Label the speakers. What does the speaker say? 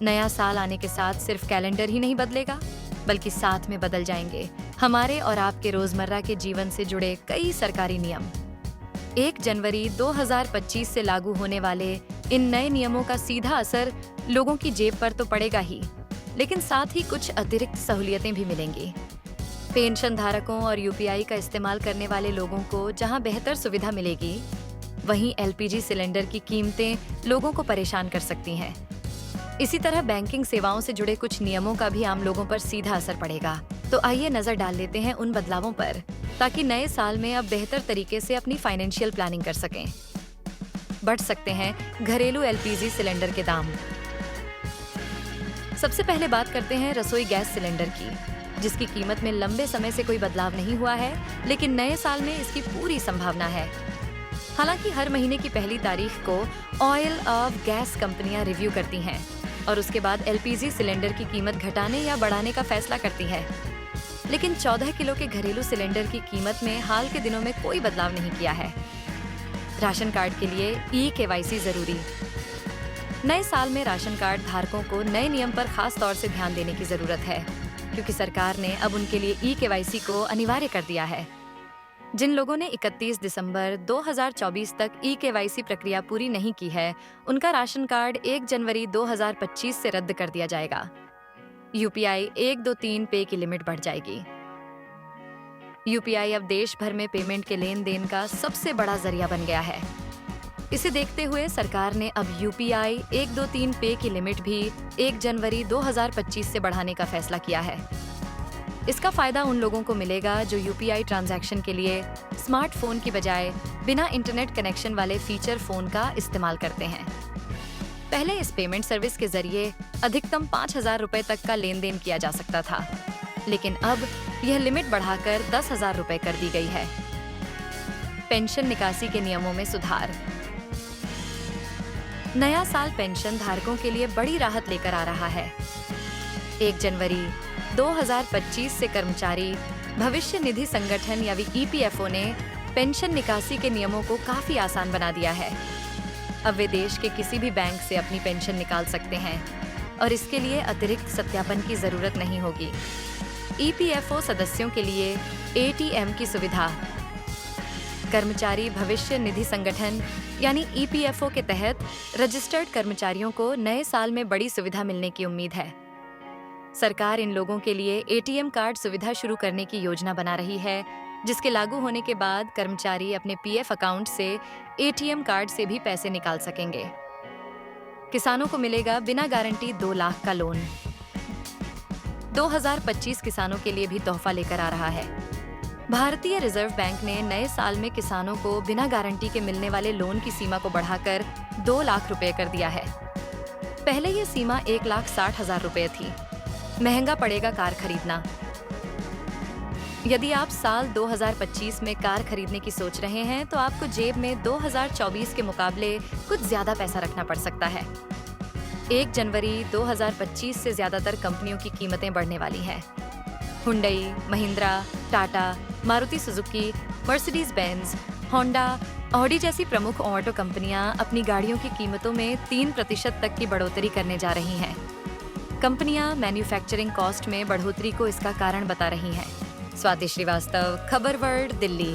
Speaker 1: नया साल आने के साथ सिर्फ कैलेंडर ही नहीं बदलेगा, बल्कि साथ में बदल जाएंगे हमारे और आपके रोजमर्रा के जीवन से जुड़े कई सरकारी नियम। 1 जनवरी 2025 से लागू होने वाले इन नए नियमों का सीधा असर लोगों की जेब पर तो पड़ेगा ही, लेकिन साथ ही कुछ अतिरिक्त सहूलियतें भी मिलेंगी। पेंशन धारकों और यूपीआई का इस्तेमाल करने वाले लोगों को जहां बेहतर सुविधा मिलेगी, वहीं एलपीजी सिलेंडर की कीमतें लोगों को परेशान कर सकती हैं। इसी तरह बैंकिंग सेवाओं से जुड़े कुछ नियमों का भी आम लोगों पर सीधा असर पड़ेगा। तो आइए नजर डाल लेते हैं उन बदलावों पर, ताकि नए साल में अब बेहतर तरीके से अपनी फाइनेंशियल प्लानिंग कर सकें। बढ़ सकते हैं घरेलू एलपीजी सिलेंडर के दाम। सबसे पहले बात करते हैं रसोई गैस सिलेंडर की, जिसकी कीमत में लंबे समय से कोई बदलाव नहीं हुआ है, लेकिन नए साल में इसकी पूरी संभावना है। हालांकि हर महीने की पहली तारीख को ऑयल और गैस कंपनियां रिव्यू करती हैं और उसके बाद एलपीजी सिलेंडर की कीमत घटाने या बढ़ाने का फैसला करती है। लेकिन 14 किलो के घरेलू सिलेंडर की कीमत में हाल के दिनों में कोई बदलाव नहीं किया है। राशन कार्ड के लिए ई-केवाईसी जरूरी। नए साल में राशन कार्ड धारकों को नए नियम पर खास तौर से ध्यान देने की जरूरत है, क्योंकि सरकार ने अब उनके लिए ई-केवाईसी को अनिवार्य कर दिया है। जिन लोगों ने 31 दिसंबर 2024 तक ई-केवाईसी प्रक्रिया पूरी नहीं की है, उनका राशन कार्ड 1 जनवरी 2025 से रद्द कर दिया जाएगा। यूपीआई 123 पे की लिमिट बढ़ जाएगी। यूपीआई अब देश भर में पेमेंट के लेन देन का सबसे बड़ा जरिया बन गया है। इसे देखते हुए सरकार ने अब यूपीआई 123 पे की लिमिट भी 1 जनवरी 2025 से बढ़ाने का फैसला किया है। इसका फायदा उन लोगों को मिलेगा जो यूपीआई ट्रांजैक्शन के लिए स्मार्टफोन की बजाय बिना इंटरनेट कनेक्शन वाले फीचर फोन का इस्तेमाल करते हैं। पहले इस पेमेंट सर्विस के जरिए अधिकतम 5,000 रुपए तक का लेन देन किया जा सकता था, लेकिन अब यह लिमिट बढ़ाकर 10,000 रुपए कर दी गई है। पेंशन निकासी के नियमों में सुधार। नया साल पेंशन धारकों के लिए बड़ी राहत लेकर आ रहा है। 1 जनवरी 2025 से कर्मचारी भविष्य निधि संगठन यानी ईपीएफओ ने पेंशन निकासी के नियमों को काफी आसान बना दिया है। अब वे देश के किसी भी बैंक से अपनी पेंशन निकाल सकते हैं और इसके लिए अतिरिक्त सत्यापन की जरूरत नहीं होगी। ईपीएफओ सदस्यों के लिए एटीएम की सुविधा। कर्मचारी भविष्य निधि संगठन यानी ईपीएफओ के तहत रजिस्टर्ड कर्मचारियों को नए साल में बड़ी सुविधा मिलने की उम्मीद है। सरकार इन लोगों के लिए एटीएम कार्ड सुविधा शुरू करने की योजना बना रही है, जिसके लागू होने के बाद कर्मचारी अपने पीएफ अकाउंट से एटीएम कार्ड से भी पैसे निकाल सकेंगे। किसानों को मिलेगा बिना गारंटी 2 लाख का लोन। 2025 किसानों के लिए भी तोहफा लेकर आ रहा है। भारतीय रिजर्व बैंक ने नए साल में किसानों को बिना गारंटी के मिलने वाले लोन की सीमा को बढ़ाकर 2 लाख रुपए कर दिया है। पहले ये सीमा 1,60,000 रुपए थी। महंगा पड़ेगा कार खरीदना। यदि आप साल 2025 में कार खरीदने की सोच रहे हैं, तो आपको जेब में 2024 के मुकाबले कुछ ज्यादा पैसा रखना पड़ सकता है। 1 जनवरी 2025 से ज्यादातर कंपनियों की कीमतें बढ़ने वाली हैं। Hyundai, Mahindra, Tata, Maruti Suzuki, Mercedes Benz, Honda, Audi जैसी प्रमुख ऑटो कंपनियां अपनी गाड़ियों की कीमतों में 3% तक की बढ़ोतरी करने जा रही हैं। कंपनियां मैन्युफैक्चरिंग कॉस्ट में बढ़ोतरी को इसका कारण बता रही हैं। स्वाति श्रीवास्तव, खबर वर्ल्ड, दिल्ली।